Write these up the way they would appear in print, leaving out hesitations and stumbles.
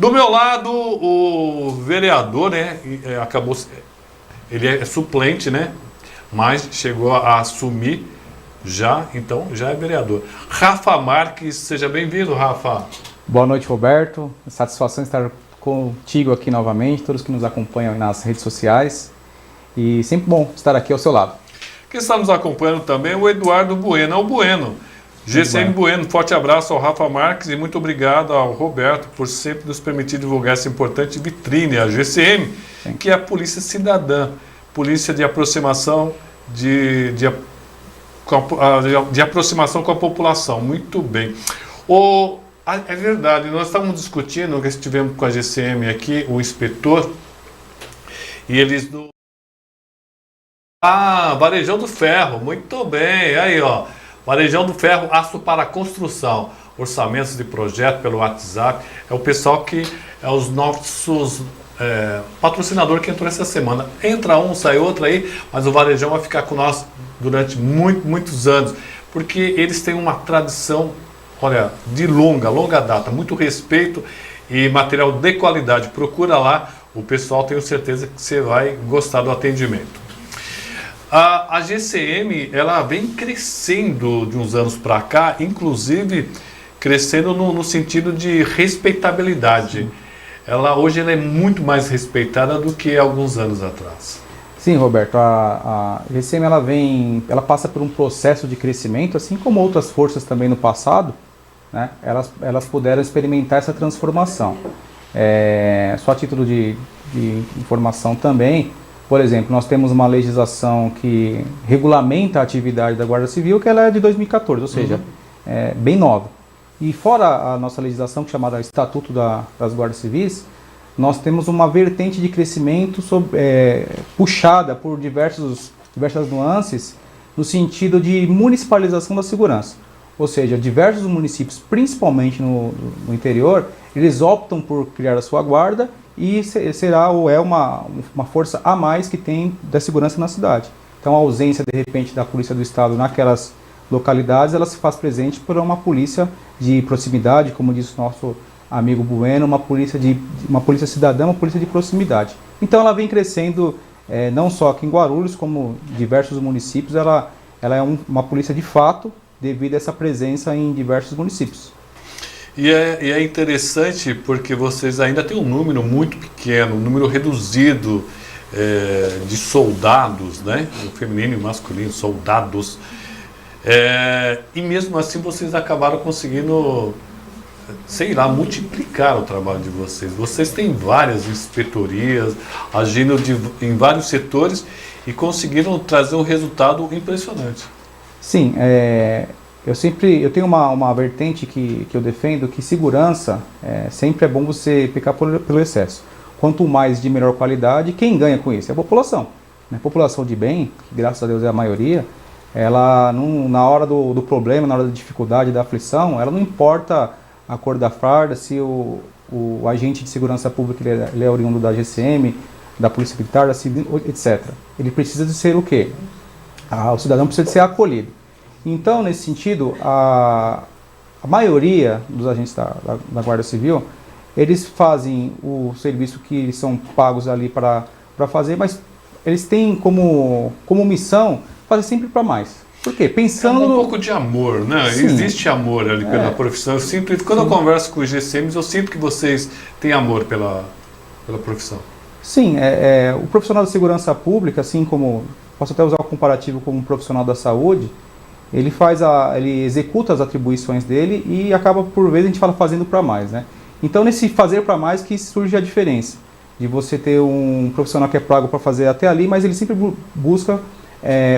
Do meu lado, o vereador, né, acabou, ele é suplente, né, mas chegou a assumir já, então já é vereador. Rafa Marques, seja bem-vindo, Rafa. Boa noite, Roberto. Satisfação estar contigo aqui novamente, todos que nos acompanham nas redes sociais. E sempre bom estar aqui ao seu lado. Quem está nos acompanhando também é o Eduardo Bueno. É o Bueno. GCM Bueno, forte abraço ao Rafa Marques e muito obrigado ao Roberto por sempre nos permitir divulgar essa importante vitrine, a GCM, Sim. que é a Polícia Cidadã, polícia de aproximação de aproximação com a população. Muito bem. É verdade, nós estávamos discutindo, que estivemos com a GCM aqui, o inspetor, e eles... Varejão do Ferro, muito bem, aí ó, Varejão do Ferro, aço para construção, orçamentos de projeto pelo WhatsApp, é o pessoal que é os nossos patrocinador que entrou essa semana, entra um, sai outro aí, mas o Varejão vai ficar com nós durante muitos anos, porque eles têm uma tradição, olha, de longa data, muito respeito e material de qualidade, procura lá, o pessoal tenho certeza que você vai gostar do atendimento. A GCM, ela vem crescendo de uns anos para cá, inclusive crescendo no sentido de respeitabilidade. Hoje ela é muito mais respeitada do que alguns anos atrás. Sim, Roberto, a GCM ela passa por um processo de crescimento, assim como outras forças também no passado, né? Elas puderam experimentar essa transformação. Só a título de informação também, por exemplo, nós temos uma legislação que regulamenta a atividade da Guarda Civil, que ela é de 2014, ou seja, bem nova. E fora a nossa legislação, chamada Estatuto das Guardas Civis, nós temos uma vertente de crescimento puxada por diversas nuances no sentido de municipalização da segurança. Ou seja, diversos municípios, principalmente no interior, eles optam por criar a sua guarda e será ou é uma força a mais que tem da segurança na cidade. Então a ausência, de repente, da Polícia do Estado naquelas localidades, ela se faz presente por uma polícia de proximidade, como disse o nosso amigo Bueno, uma polícia cidadã, uma polícia de proximidade. Então ela vem crescendo, não só aqui em Guarulhos, como diversos municípios, ela é uma polícia de fato, devido a essa presença em diversos municípios. E é interessante porque vocês ainda têm um número muito pequeno, um número reduzido de soldados, né? O feminino e o masculino, soldados. E mesmo assim vocês acabaram conseguindo, sei lá, multiplicar o trabalho de vocês. Vocês têm várias inspetorias, agindo em vários setores e conseguiram trazer um resultado impressionante. Sim, eu tenho uma vertente que eu defendo, que segurança sempre é bom você pecar pelo excesso. Quanto mais de melhor qualidade, quem ganha com isso? É a população. A população de bem, que graças a Deus é a maioria, ela na hora do problema, na hora da dificuldade, da aflição, ela não importa a cor da farda, se o agente de segurança pública ele é oriundo da GCM, da Polícia Militar, da Civil, etc. Ele precisa de ser o quê? O cidadão precisa de ser acolhido. Então, nesse sentido, a maioria dos agentes da Guarda Civil, eles fazem o serviço que eles são pagos ali para fazer, mas eles têm como missão fazer sempre para mais. Por quê? Pensando... um pouco de amor, né? Sim. Existe amor ali pela profissão. Quando eu converso com os GCMs, eu sinto que vocês têm amor pela profissão. Sim, o profissional da segurança pública, assim como, posso até usar o comparativo como um profissional da saúde, ele executa as atribuições dele e acaba, por vezes, a gente fala fazendo para mais, né? Então, nesse fazer para mais que surge a diferença de você ter um profissional que é pago para fazer até ali, mas ele sempre busca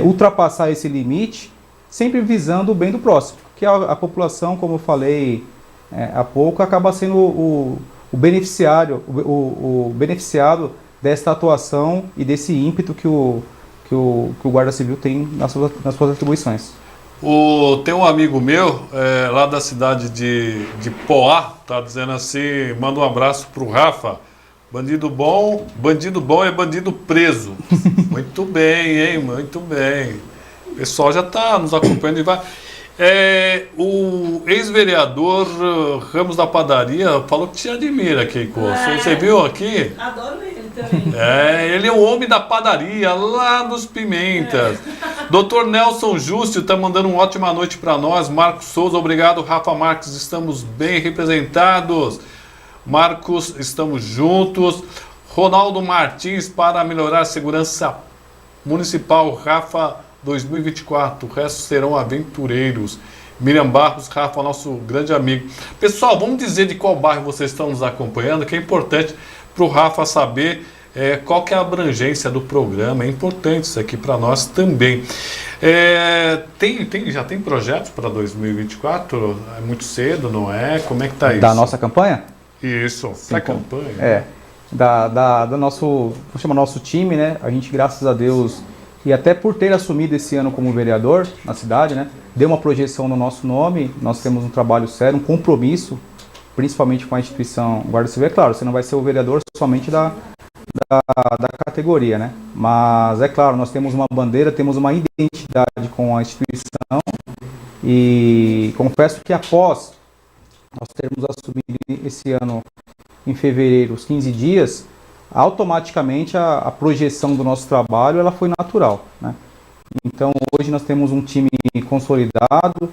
ultrapassar esse limite, sempre visando o bem do próximo, que a população, como eu falei há pouco, acaba sendo o beneficiário, o beneficiado desta atuação e desse ímpeto que o Guarda Civil tem nas suas atribuições. Tem um amigo meu, lá da cidade de Poá, tá dizendo assim, manda um abraço pro Rafa. Bandido bom é bandido preso. Muito bem, hein? Muito bem. O pessoal já está nos acompanhando e vai. O ex-vereador Ramos da Padaria falou que te admira, Keiko. Você viu aqui? Adoro ele também. Ele é o homem da padaria lá dos Pimentas. Dr. Nelson Júcio está mandando uma ótima noite para nós. Marcos Souza, obrigado. Rafa Marques, estamos bem representados. Marcos, estamos juntos. Ronaldo Martins, para melhorar a segurança municipal, Rafa 2024, o resto serão aventureiros. Miriam Barros, Rafa, nosso grande amigo. Pessoal, vamos dizer de qual bairro vocês estão nos acompanhando, que é importante para o Rafa saber qual que é a abrangência do programa. É importante isso aqui para nós também. Já tem projetos para 2024? É muito cedo, não é? Como é que está isso? Da nossa campanha? Isso, para a campanha. Do nosso, vou chamar nosso time, né? A gente, graças a Deus, e até por ter assumido esse ano como vereador na cidade, né? Deu uma projeção no nosso nome, nós temos um trabalho sério, um compromisso, principalmente com a instituição Guarda Civil. É claro, você não vai ser o vereador somente da categoria, né? Mas, é claro, nós temos uma bandeira, temos uma identidade com a instituição e confesso que após nós termos assumido esse ano, em fevereiro, os 15 dias, automaticamente a projeção do nosso trabalho ela foi natural, né? Então, hoje nós temos um time consolidado,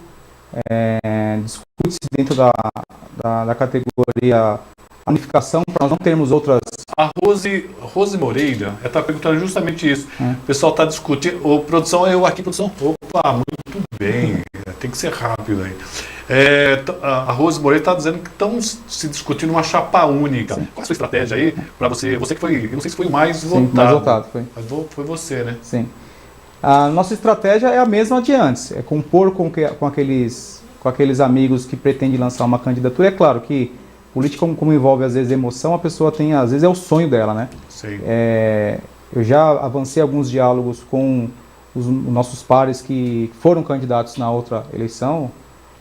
discute-se dentro da categoria a unificação, para nós não termos outras... A Rose Moreira está perguntando justamente isso. O pessoal está discutindo. Produção, eu aqui, produção. Opa, muito bem. Tem que ser rápido aí. A Rose Moreira está dizendo que estão se discutindo uma chapa única. Sim. Qual é a sua estratégia aí para você? Você que foi, eu não sei se foi o mais votado. Mais votado, foi. Mas foi você, né? Sim. A nossa estratégia é a mesma de antes. É compor com aqueles amigos que pretendem lançar uma candidatura. É claro que política, como envolve às vezes emoção, a pessoa tem, às vezes é o sonho dela, né? Sim. Eu já avancei alguns diálogos com os nossos pares que foram candidatos na outra eleição,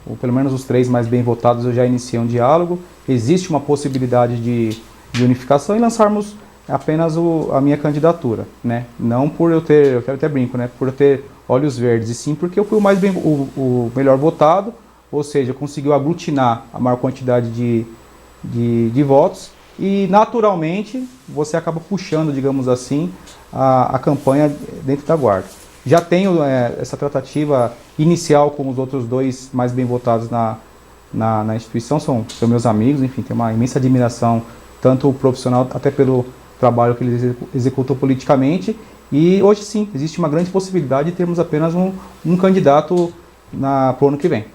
ou pelo menos os 3 mais bem votados, eu já iniciei um diálogo. Existe uma possibilidade de unificação e lançarmos apenas a minha candidatura, né? Não por eu quero até brinco, né? Por eu ter olhos verdes, e sim porque eu fui o melhor votado, ou seja, conseguiu aglutinar a maior quantidade de votos e naturalmente você acaba puxando, digamos assim, a campanha dentro da Guarda. Já tenho essa tratativa inicial com os outros 2 mais bem votados na instituição, são meus amigos, enfim, tenho uma imensa admiração, tanto o profissional, até pelo trabalho que eles executam politicamente, e hoje sim, existe uma grande possibilidade de termos apenas um candidato para o ano que vem.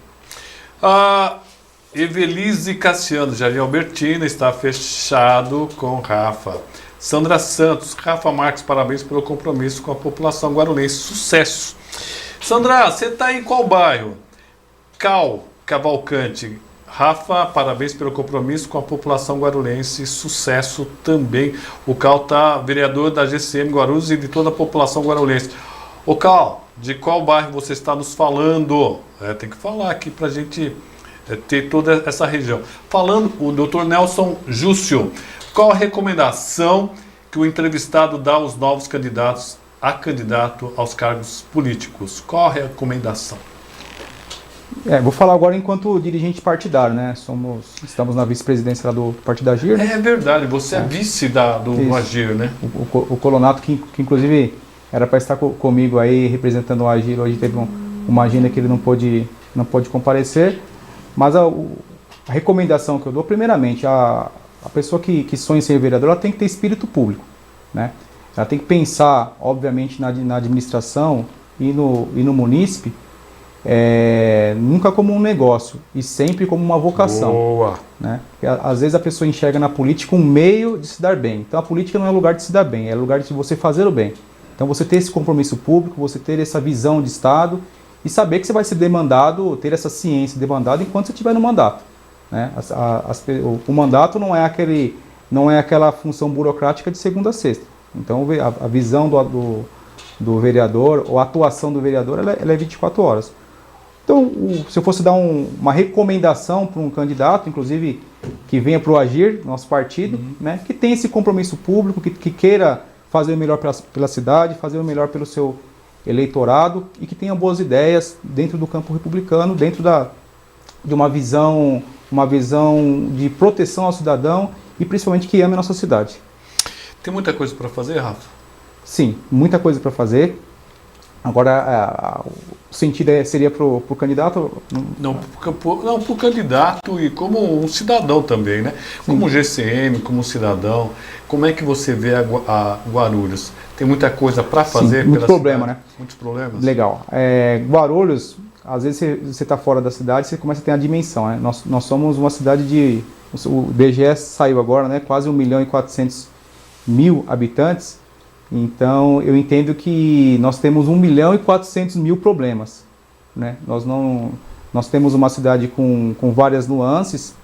Evelise Cassiano, Jardim Albertina, está fechado com Rafa. Sandra Santos, Rafa Marques, parabéns pelo compromisso com a população guarulhense. Sucesso! Sandra, você está em qual bairro? Cavalcante. Rafa, parabéns pelo compromisso com a população guarulhense. Sucesso também. O Cal está vereador da GCM Guarulhos e de toda a população guarulhense. Ô Cal, de qual bairro você está nos falando? Tem que falar aqui para a gente ter toda essa região. Falando, o Dr. Nelson Júcio. Qual a recomendação que o entrevistado dá aos novos candidatos aos cargos políticos? Qual a recomendação? Vou falar agora enquanto dirigente partidário, né? Estamos na vice-presidência do Partido Agir, né? É verdade, você é vice do Agir, né? O Colonato, que inclusive era para estar comigo aí representando o Agir, hoje teve uma agenda que ele não pôde comparecer, mas a recomendação que eu dou, primeiramente, a pessoa que sonha em ser vereador, ela tem que ter espírito público, né? Ela tem que pensar, obviamente, na administração e no munícipe, nunca como um negócio, e sempre como uma vocação. Boa! Né? Porque, às vezes a pessoa enxerga na política um meio de se dar bem. Então a política não é lugar de se dar bem, é lugar de você fazer o bem. Então você ter esse compromisso público, você ter essa visão de Estado e saber que você vai ser demandado, ter essa ciência demandada enquanto você estiver no mandato. Né? O mandato não é aquela função burocrática de segunda a sexta. Então a visão do vereador, ou a atuação do vereador, ela é 24 horas. Então, se eu fosse dar uma recomendação para um candidato, inclusive que venha para o Agir, nosso partido, né, que tenha esse compromisso público, que queira fazer o melhor pela cidade, fazer o melhor pelo seu eleitorado e que tenha boas ideias dentro do campo republicano, dentro de uma visão de proteção ao cidadão e principalmente que ame a nossa cidade. Tem muita coisa para fazer, Rafa? Sim, muita coisa para fazer. Agora, o sentido seria para o candidato? Não, para o candidato e como um cidadão também, né? Como GCM, como cidadão, como é que você vê a Guarulhos? Tem muita coisa para fazer? Sim, muito problema, cidade? né? Muitos problemas? Legal. Guarulhos, às vezes você está fora da cidade, você começa a ter a dimensão, né? Nós somos uma cidade de... O IBGE saiu agora, né? Quase 1.400.000 habitantes. Então, eu entendo que nós temos 1.400.000 problemas, né? Nós temos uma cidade com várias nuances,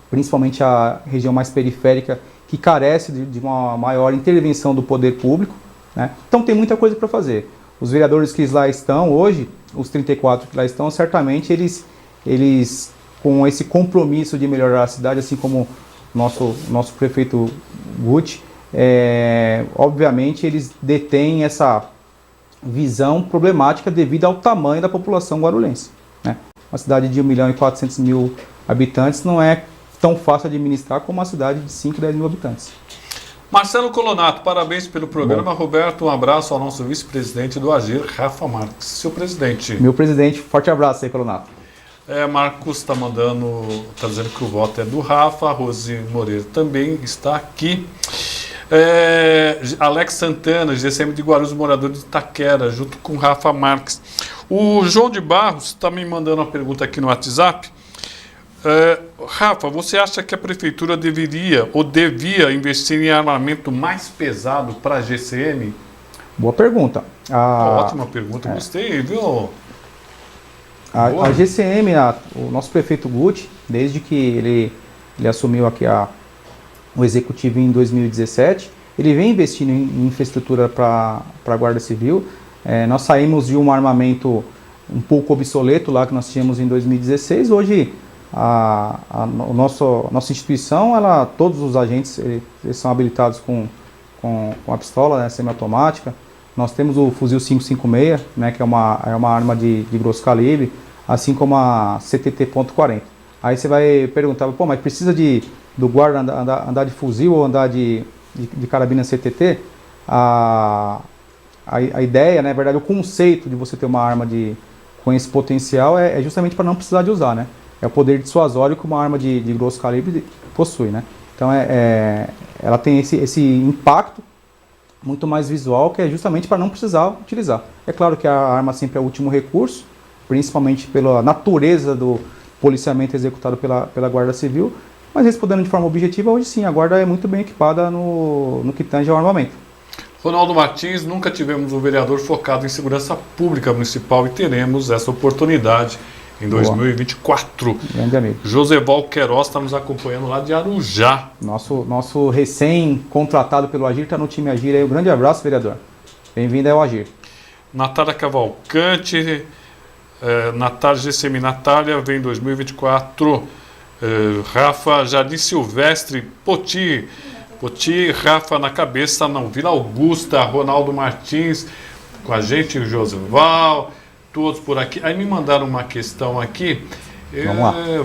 principalmente a região mais periférica, que carece de uma maior intervenção do poder público, né? Então, tem muita coisa para fazer. Os vereadores que lá estão hoje, os 34 que lá estão, certamente eles com esse compromisso de melhorar a cidade, assim como nosso prefeito Guti, obviamente eles detêm essa visão problemática devido ao tamanho da população guarulhense, né? Uma cidade de 1.400.000 habitantes não é tão fácil de administrar como uma cidade de 5, 10 mil habitantes. Marcelo Colonato, parabéns pelo programa. Bom. Roberto, um abraço ao nosso vice-presidente do Agir, Rafa Marques. Seu presidente. Meu presidente, forte abraço aí, Colonato. Marcos está dizendo que o voto é do Rafa. Rosi Moreira também está aqui. Alex Santana, GCM de Guarulhos, morador de Itaquera, junto com Rafa Marques. O João de Barros está me mandando uma pergunta aqui no WhatsApp. Rafa, você acha que a prefeitura deveria ou devia investir em armamento mais pesado para a GCM? Boa pergunta. Ótima pergunta, gostei, viu? A GCM, o nosso prefeito Guti, desde que ele assumiu aqui o executivo em 2017, ele vem investindo em infraestrutura para a Guarda Civil. Nós saímos de um armamento um pouco obsoleto lá que nós tínhamos em 2016. Hoje, nossa instituição, todos os agentes eles são habilitados com a pistola, né, semiautomática. Nós temos o fuzil 556, né, que é uma arma de grosso calibre, assim como a CTT.40. Aí você vai perguntar, pô, mas precisa do guarda andar de fuzil ou andar de carabina CTT? A ideia, né, na verdade, o conceito de você ter uma arma com esse potencial é justamente para não precisar de usar, né? É o poder dissuasório que uma arma de grosso calibre possui, né? Então, ela tem esse impacto muito mais visual, que é justamente para não precisar utilizar. É claro que a arma sempre é o último recurso, principalmente pela natureza do policiamento executado pela Guarda Civil, mas respondendo de forma objetiva, hoje sim, a Guarda é muito bem equipada no que tange ao armamento. Ronaldo Martins, nunca tivemos um vereador focado em segurança pública municipal e teremos essa oportunidade em 2024. Grande amigo. Joseval Queiroz está nos acompanhando lá de Arujá. Nosso recém-contratado pelo Agir está no time Agir aí. Um grande abraço, vereador. Bem-vindo ao Agir. Natália Cavalcante, Natália GCM Natália, vem 2024. Rafa Jardim Silvestre, Poti, Rafa na cabeça, não, Vila Augusta, Ronaldo Martins com a gente, o Joseval, todos por aqui. Aí me mandaram uma questão aqui.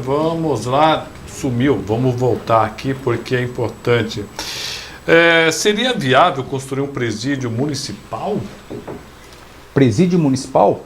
Vamos lá, sumiu, vamos voltar aqui porque é importante. Seria viável construir um presídio municipal? Presídio municipal?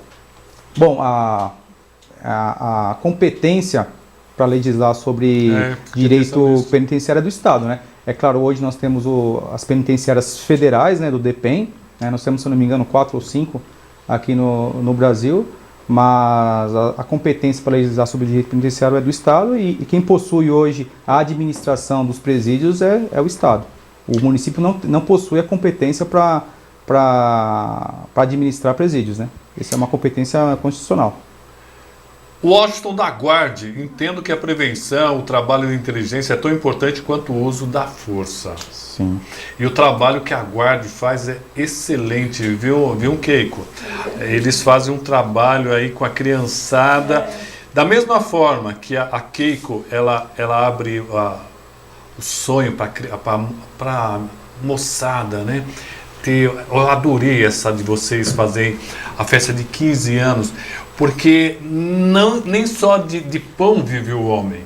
Bom, a competência para legislar sobre direito penitenciário do Estado, né? É claro, hoje nós temos as penitenciárias federais, né, do DEPEN, né? Nós temos, se não me engano, 4 ou 5 aqui no Brasil, mas a competência para legislar sobre direito penitenciário é do Estado e quem possui hoje a administração dos presídios é o Estado. O município não possui a competência para administrar presídios, né? Essa é uma competência constitucional. Washington da Guarde, entendo que a prevenção, o trabalho de inteligência é tão importante quanto o uso da força. Sim. E o trabalho que a Guarde faz é excelente, viu Keiko? Eles fazem um trabalho aí com a criançada, da mesma forma que a Keiko, ela abre o sonho para a moçada, né? eu adorei essa de vocês fazerem a festa de 15 anos, porque nem só de pão vive o homem,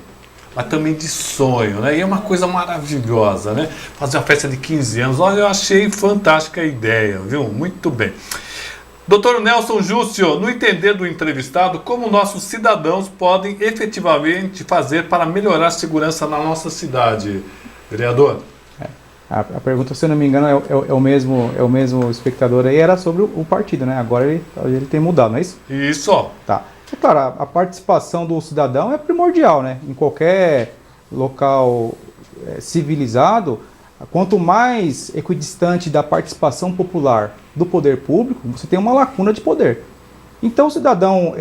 mas também de sonho, né? E é uma coisa maravilhosa, né? Fazer uma festa de 15 anos, olha, eu achei fantástica a ideia, viu? Muito bem. Doutor Nelson Júcio, no entender do entrevistado, como nossos cidadãos podem efetivamente fazer para melhorar a segurança na nossa cidade, vereador? A pergunta, se eu não me engano, é o mesmo espectador aí, era sobre o partido, né? Agora ele tem mudado, não é isso? Isso. Tá. É claro, a participação do cidadão é primordial, né? Em qualquer local civilizado, quanto mais equidistante da participação popular do poder público, você tem uma lacuna de poder. Então o cidadão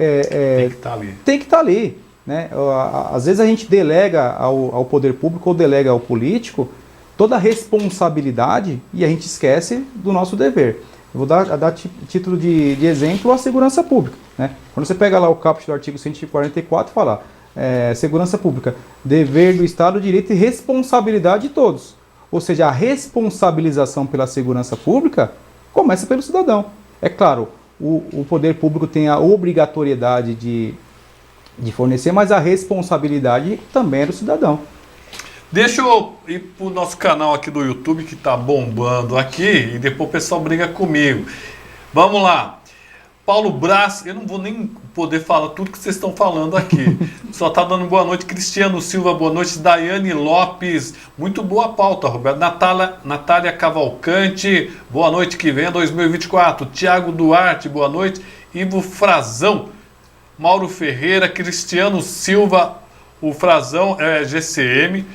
tem que estar ali. Né? Às vezes a gente delega ao poder público ou delega ao político toda a responsabilidade e a gente esquece do nosso dever. Eu vou dar título de exemplo a segurança pública. Né? Quando você pega lá o caput do artigo 144, fala segurança pública, dever do Estado, direito e responsabilidade de todos. Ou seja, a responsabilização pela segurança pública começa pelo cidadão. É claro, o poder público tem a obrigatoriedade de fornecer, mas a responsabilidade também é do cidadão. Deixa eu ir para o nosso canal aqui do YouTube, que está bombando aqui, e depois o pessoal briga comigo. Vamos lá. Paulo Brás, eu não vou nem poder falar tudo que vocês estão falando aqui. Só está dando boa noite. Cristiano Silva, boa noite. Daiane Lopes, muito boa pauta, Roberto. Natália Cavalcante, boa noite, que vem 2024. Tiago Duarte, boa noite. Ivo Frazão, Mauro Ferreira, Cristiano Silva, o Frazão é GCM.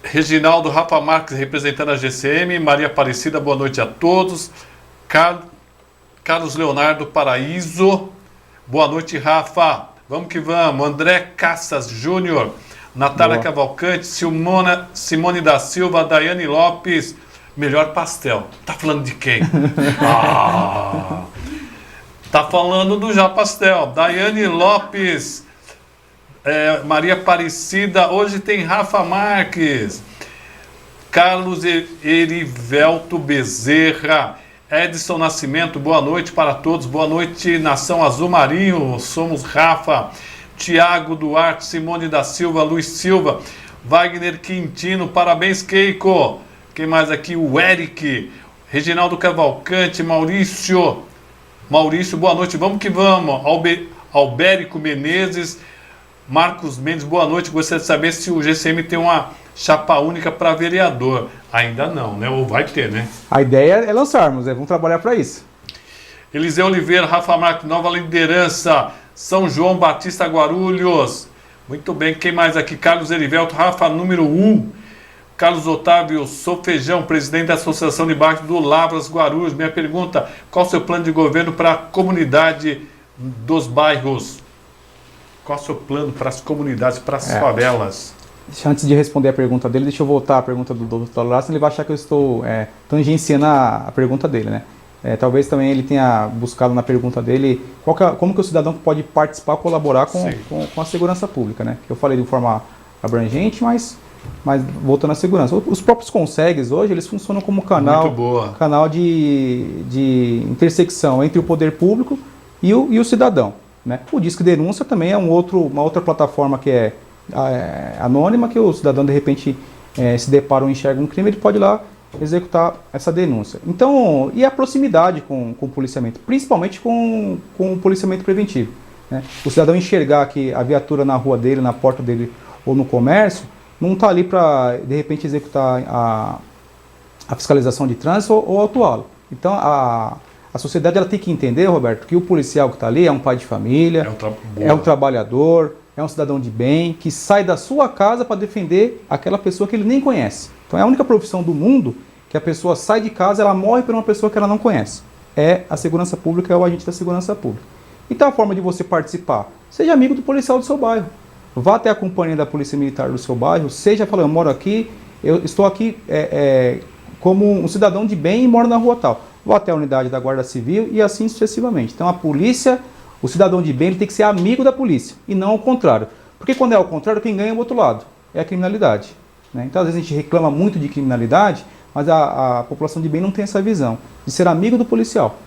Reginaldo Rafa Marques, representando a GCM. Maria Aparecida, boa noite a todos. Carlos Leonardo Paraíso, boa noite, Rafa. Vamos que vamos. André Cassas Júnior, Natália Cavalcante, Simone da Silva, Daiane Lopes. Melhor pastel. Tá falando de quem? Tá falando do Já Pastel. Daiane Lopes, Maria Aparecida. Hoje tem Rafa Marques, Carlos Erivelto Bezerra, Edson Nascimento, boa noite para todos. Boa noite, Nação Azul Marinho. Somos Rafa, Tiago Duarte, Simone da Silva, Luiz Silva, Wagner Quintino, parabéns, Keiko. Quem mais aqui? O Eric, Reginaldo Cavalcante, Maurício, boa noite. Vamos que vamos. Albérico Menezes, Marcos Mendes, boa noite. Gostaria de saber se o GCM tem uma chapa única para vereador. Ainda não, né? Ou vai ter, né? A ideia é lançarmos, vamos trabalhar para isso. Eliseu Oliveira, Rafa Marques, nova liderança. São João Batista Guarulhos. Muito bem, quem mais aqui? Carlos Erivelto, Rafa, número 1. Carlos Otávio Sofejão, presidente da Associação de Bairros do Lavras Guarulhos. Minha pergunta, qual o seu plano de governo para a comunidade dos bairros? Qual o seu plano para as comunidades, para as favelas? Antes de responder a pergunta dele, deixa eu voltar à pergunta do Dr. Larson, ele vai achar que eu estou tangenciando a pergunta dele, né? Talvez também ele tenha buscado na pergunta dele como que o cidadão pode participar, colaborar com a segurança pública, né? Eu falei de forma abrangente, mas voltando à segurança. Os próprios consegues hoje, eles funcionam como canal de intersecção entre o poder público e o cidadão, né? O Disque Denúncia também é uma outra plataforma que é anônima, que o cidadão de repente se depara ou enxerga um crime, ele pode ir lá executar essa denúncia. Então, e a proximidade com o policiamento, principalmente com o policiamento preventivo, né? O cidadão enxergar que a viatura na rua dele, na porta dele ou no comércio, não está ali para de repente executar a fiscalização de trânsito ou autuá-lo. Então, a sociedade ela tem que entender, Roberto, que o policial que está ali é um pai de família, é um trabalhador, é um cidadão de bem, que sai da sua casa para defender aquela pessoa que ele nem conhece. Então é a única profissão do mundo que a pessoa sai de casa, ela morre por uma pessoa que ela não conhece. É a segurança pública, é o agente da segurança pública. Então a forma de você participar, seja amigo do policial do seu bairro. Vá até a companhia da Polícia Militar do seu bairro, seja falando, eu moro aqui, eu estou aqui como um cidadão de bem e moro na rua tal. Vá até a unidade da Guarda Civil e assim sucessivamente. Então a polícia, o cidadão de bem, ele tem que ser amigo da polícia e não ao contrário. Porque quando é ao contrário, quem ganha é o outro lado, é a criminalidade, né? Então às vezes a gente reclama muito de criminalidade, mas a população de bem não tem essa visão, de ser amigo do policial.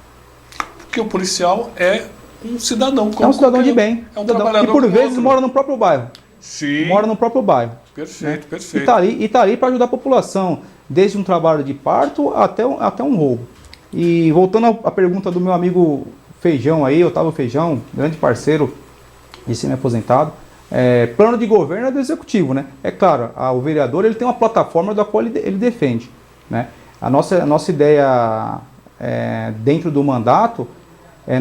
Porque o policial é um cidadão. É um cidadão de bem. É um trabalhador. E por como vezes outro. mora no próprio bairro. Sim. Mora no próprio bairro. Perfeito, né? perfeito. E tá ali para ajudar a população, desde um trabalho de parto até um roubo. E voltando à pergunta do meu amigo Feijão aí, Otávio Feijão, grande parceiro, recém-aposentado, plano de governo é do executivo, né? É claro, o vereador ele tem uma plataforma da qual ele defende, né? A nossa ideia dentro do mandato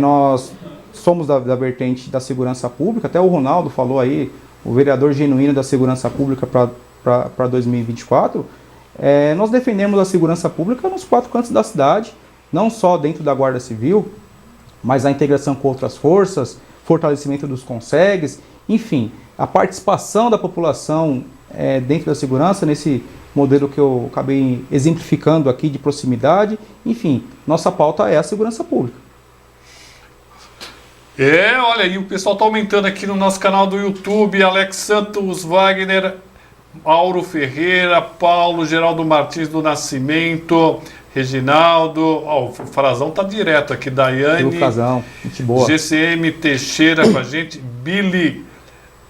nós somos da vertente da segurança pública, até o Ronaldo falou aí, o vereador genuíno da segurança pública para 2024, nós defendemos a segurança pública nos 4 cantos da cidade, não só dentro da Guarda Civil, mas a integração com outras forças, fortalecimento dos consegues, enfim, a participação da população dentro da segurança, nesse modelo que eu acabei exemplificando aqui de proximidade, enfim, nossa pauta é a segurança pública. Olha aí, o pessoal está aumentando aqui no nosso canal do YouTube, Alex Santos, Wagner, Mauro Ferreira, Paulo, Geraldo Martins do Nascimento, Reginaldo, o Frazão tá direto aqui, Daiane, O Frazão, gente boa. GCM Teixeira com a gente, Billy,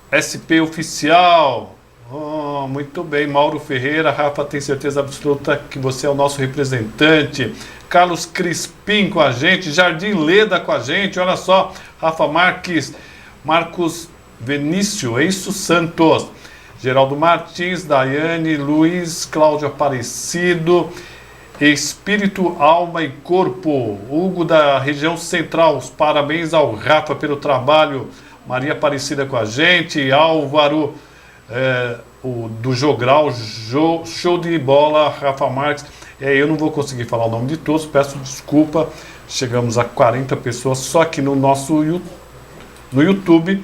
SP Oficial, muito bem, Mauro Ferreira, Rafa, tem certeza absoluta que você é o nosso representante, Carlos Crispim com a gente, Jardim Leda com a gente, olha só, Rafa Marques, Marcos Vinícius, é isso, Santos, Geraldo Martins, Daiane, Luiz, Cláudio Aparecido, Espírito, Alma e Corpo, Hugo da região central, os parabéns ao Rafa pelo trabalho, Maria Aparecida com a gente, Álvaro, do Jogral, show de bola, Rafa Marques, eu não vou conseguir falar o nome de todos, peço desculpa, chegamos a 40 pessoas só aqui no nosso no YouTube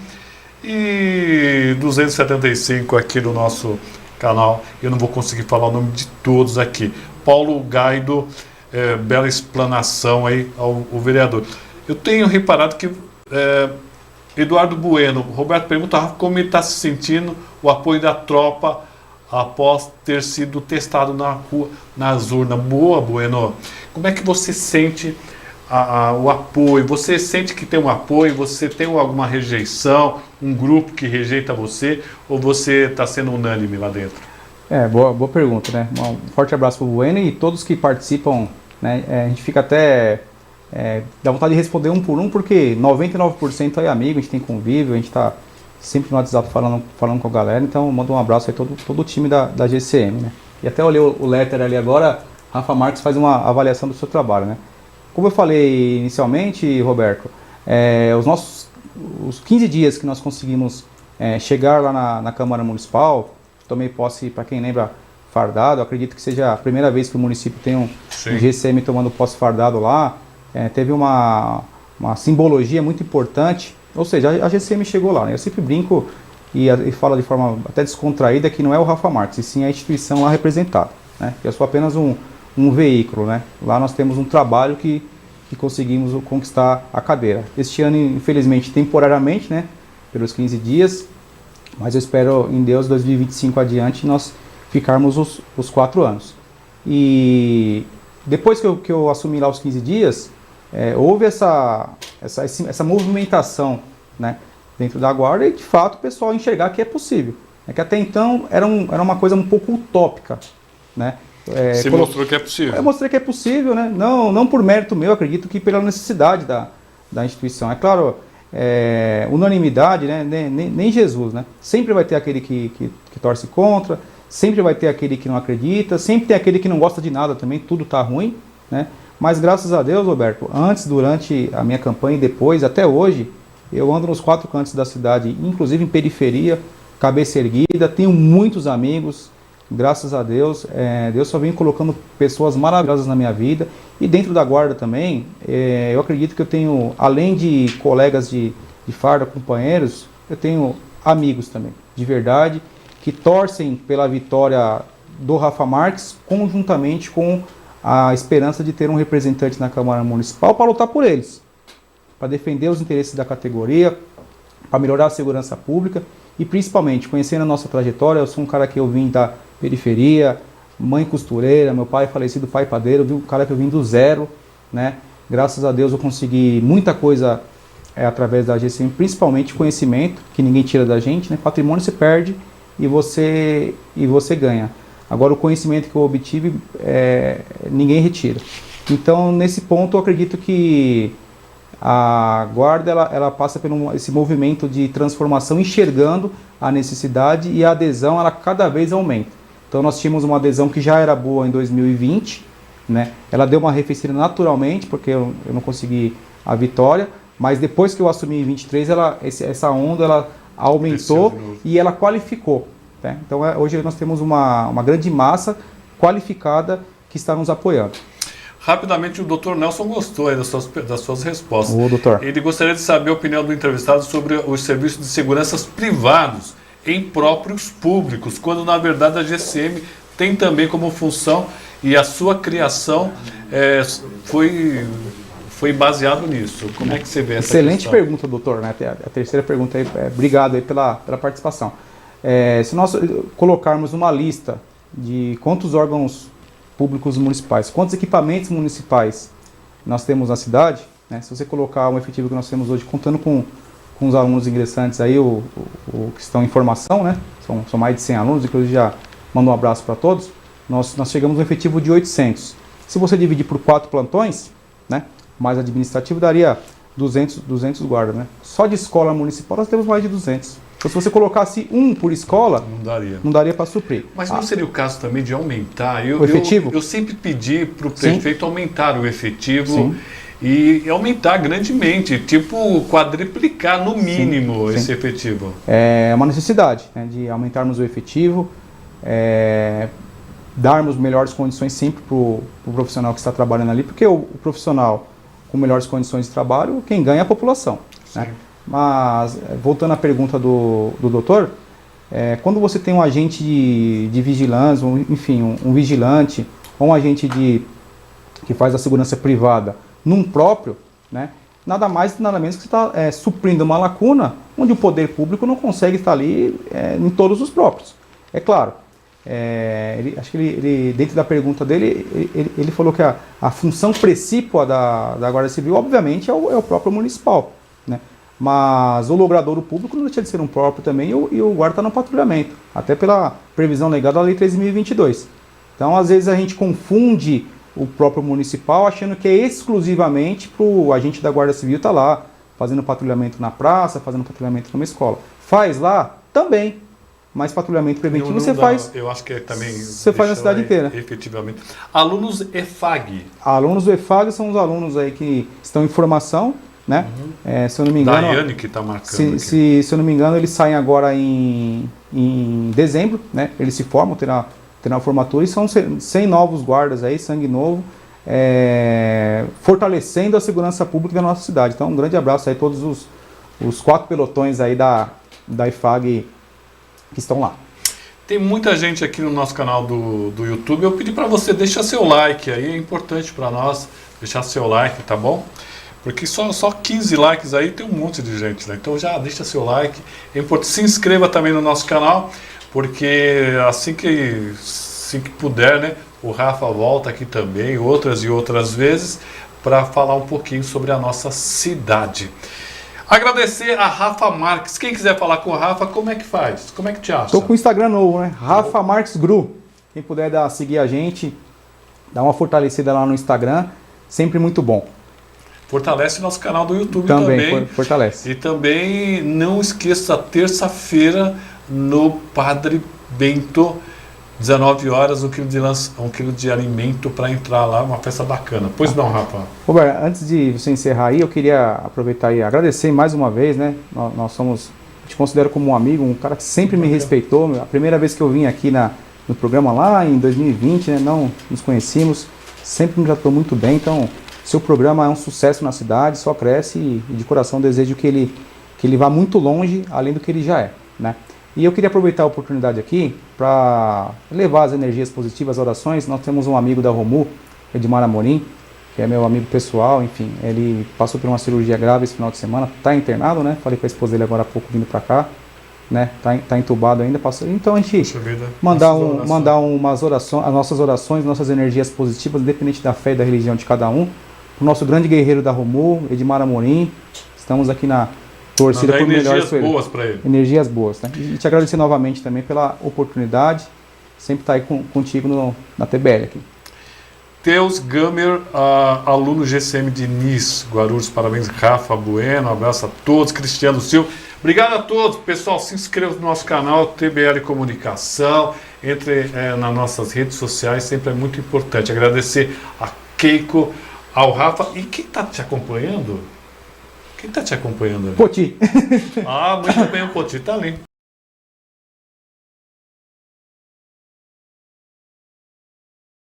e 275 aqui no nosso canal, eu não vou conseguir falar o nome de todos aqui. Paulo Gaido, bela explanação aí ao vereador. Eu tenho reparado que Eduardo Bueno, Roberto pergunta como ele está se sentindo o apoio da tropa após ter sido testado na rua, nas urnas. Boa, Bueno. Como é que você sente o apoio? Você sente que tem um apoio? Você tem alguma rejeição? Um grupo que rejeita você? Ou você está sendo unânime lá dentro? Boa pergunta, né? Um forte abraço para o Bueno e todos que participam, né? A gente fica até... dá vontade de responder um por um, porque 99% é amigo, a gente tem convívio, a gente está sempre no WhatsApp falando com a galera, então manda um abraço aí todo o time da GCM, né? E até olhei o letter ali agora, Rafa Marques faz uma avaliação do seu trabalho, né? Como eu falei inicialmente, Roberto, os 15 dias que nós conseguimos chegar lá na Câmara Municipal, tomei posse, para quem lembra, fardado, acredito que seja a primeira vez que o município tem um GCM tomando posse fardado lá, teve uma simbologia muito importante, ou seja, a GCM chegou lá, né? Eu sempre brinco e falo de forma até descontraída que não é o Rafa Marques, e sim a instituição lá representada, né? Eu sou apenas um veículo, né? Lá nós temos um trabalho que conseguimos conquistar a cadeira. Este ano, infelizmente, temporariamente, né? Pelos 15 dias, mas eu espero em Deus, 2025 adiante, nós ficarmos os 4 anos. E depois que eu assumi lá os 15 dias, houve essa movimentação, né, dentro da Guarda e, de fato, o pessoal enxergar que é possível. Que até então era uma coisa um pouco utópica, né? Você mostrou que é possível. Eu mostrei que é possível, né? Não por mérito meu, acredito que pela necessidade da instituição. É claro, unanimidade, né? Nem Jesus, né? Sempre vai ter aquele que torce contra, sempre vai ter aquele que não acredita, sempre tem aquele que não gosta de nada também, tudo está ruim, né? Mas graças a Deus, Roberto, antes, durante a minha campanha e depois, até hoje, eu ando nos 4 cantos da cidade, inclusive em periferia, cabeça erguida, tenho muitos amigos, graças a Deus, Deus só vem colocando pessoas maravilhosas na minha vida, e dentro da Guarda também, eu acredito que eu tenho, além de colegas de farda, companheiros, eu tenho amigos também, de verdade, que torcem pela vitória do Rafa Marques, conjuntamente com a esperança de ter um representante na Câmara Municipal para lutar por eles, para defender os interesses da categoria, para melhorar a segurança pública e, principalmente, conhecendo a nossa trajetória, eu sou um cara que eu vim da periferia, mãe costureira, meu pai falecido, pai padeiro, viu, o cara que eu vim do zero, né? Graças a Deus eu consegui muita coisa através da GCM, principalmente conhecimento, que ninguém tira da gente, né? Patrimônio se perde e você ganha. Agora o conhecimento que eu obtive, ninguém retira. Então nesse ponto eu acredito que a guarda ela passa por esse movimento de transformação, enxergando a necessidade, e a adesão ela cada vez aumenta. Então nós tínhamos uma adesão que já era boa em 2020, né? Ela deu uma arrefecida naturalmente, porque eu não consegui a vitória, mas depois que eu assumi em 23, essa onda ela aumentou e ela qualificou. Né? Então hoje nós temos uma grande massa qualificada que está nos apoiando. Rapidamente, o Dr. Nelson gostou aí das suas respostas. Ô, doutor. Ele gostaria de saber a opinião do entrevistado sobre os serviços de segurança privados em próprios públicos, quando na verdade a GCM tem também como função, e a sua criação foi baseado nisso. Como é que você vê essa Excelente questão? pergunta, doutor. Né? A terceira pergunta aí, obrigado aí pela participação. Se nós colocarmos uma lista de quantos órgãos públicos municipais, quantos equipamentos municipais nós temos na cidade, né? Se você colocar um efetivo que nós temos hoje, contando com os alunos ingressantes aí, o que estão em formação, né? São mais de 100 alunos, inclusive já mando um abraço para todos. Nós chegamos a um efetivo de 800. Se você dividir por 4 plantões, né, mais administrativo, daria 200 guardas. Né? Só de escola municipal nós temos mais de 200. Então, se você colocasse um por escola, não daria para suprir. Mas não seria o caso também de aumentar? O efetivo? Eu sempre pedi para o prefeito aumentar o efetivo. Sim. E aumentar grandemente, tipo quadriplicar no mínimo esse efetivo. É uma necessidade, né, de aumentarmos o efetivo, darmos melhores condições sempre para o profissional que está trabalhando ali, porque o profissional com melhores condições de trabalho, quem ganha é a população. Né? Mas, voltando à pergunta do doutor, quando você tem um agente de vigilância, enfim, um vigilante, ou um agente que faz a segurança privada num próprio, né, nada mais nada menos que você está suprindo uma lacuna onde o poder público não consegue estar ali em todos os próprios. É claro, acho que ele, dentro da pergunta dele, ele falou que a função precípua da Guarda Civil, obviamente, é o próprio municipal, né? Mas o logradouro público não deixa de ser um próprio também, e o guarda está no patrulhamento, até pela previsão legal da Lei 13.022. Então, às vezes, a gente confunde o próprio municipal achando que é exclusivamente para o agente da Guarda Civil estar lá, fazendo patrulhamento na praça, fazendo patrulhamento numa escola. Faz lá? Também. Mas patrulhamento preventivo você faz. Eu acho que também você faz na cidade inteira. Efetivamente. Alunos EFAG. Alunos do EFAG são os alunos aí que estão em formação, né? Se eu não me engano. Daiane que está marcando. Se eu não me engano, eles saem agora em dezembro, né? Eles se formam, terá a formatura, e são 100 novos guardas aí, sangue novo, fortalecendo a segurança pública da nossa cidade. Então, um grande abraço aí a todos os 4 pelotões aí da EFAG que estão lá. Tem muita gente aqui no nosso canal do YouTube. Eu pedi para você deixar seu like aí, é importante para nós deixar seu like, tá bom? Porque só 15 likes aí tem um monte de gente, né? Então já deixa seu like. É importante, se inscreva também no nosso canal, porque assim que puder, né, o Rafa volta aqui também, outras e outras vezes, para falar um pouquinho sobre a nossa cidade. Agradecer a Rafa Marques. Quem quiser falar com o Rafa, como é que faz? Como é que te acha? Estou com o Instagram novo, né? Rafa Marques Gru. Quem puder seguir a gente, dá uma fortalecida lá no Instagram, sempre muito bom. Fortalece nosso canal do YouTube também. Fortalece. E também não esqueça, terça-feira, no Padre Bento, 19 horas, um quilo de alimento para entrar lá, uma festa bacana. Pois não, Rafa? Roberto, antes de você encerrar aí, eu queria aproveitar e agradecer mais uma vez, né? Te considero como um amigo, um cara que sempre me respeitou. A primeira vez que eu vim aqui no programa lá em 2020, né? Não nos conhecíamos, sempre me tratou muito bem. Então, seu programa é um sucesso na cidade, só cresce, e de coração desejo que ele vá muito longe, além do que ele já é, né? E eu queria aproveitar a oportunidade aqui para levar as energias positivas, as orações. Nós temos um amigo da Romu, Edmar Amorim, que é meu amigo pessoal, enfim, ele passou por uma cirurgia grave esse final de semana, está internado, né? Falei com a esposa dele agora há pouco vindo para cá. né? Tá entubado ainda, pastor. Então a gente Puxa vida. mandar umas orações, as nossas orações, nossas energias positivas, independente da fé e da religião de cada um, o nosso grande guerreiro da Romu, Edmar Amorim. Estamos aqui na torcida por melhores energias boas para ele. Energias boas, né? E te agradecer novamente também pela oportunidade. Sempre estar aí contigo na TBL aqui. Teus Gamer, aluno GCM de Nis, Guarulhos, parabéns, Rafa Bueno, um abraço a todos, Cristiano Silva. Obrigado a todos, pessoal, se inscreva no nosso canal, TBL Comunicação, entre nas nossas redes sociais, sempre é muito importante. Agradecer a Keiko, ao Rafa, e quem está te acompanhando? Quem está te acompanhando ali? Poti. Ah, muito bem, o Poti está ali.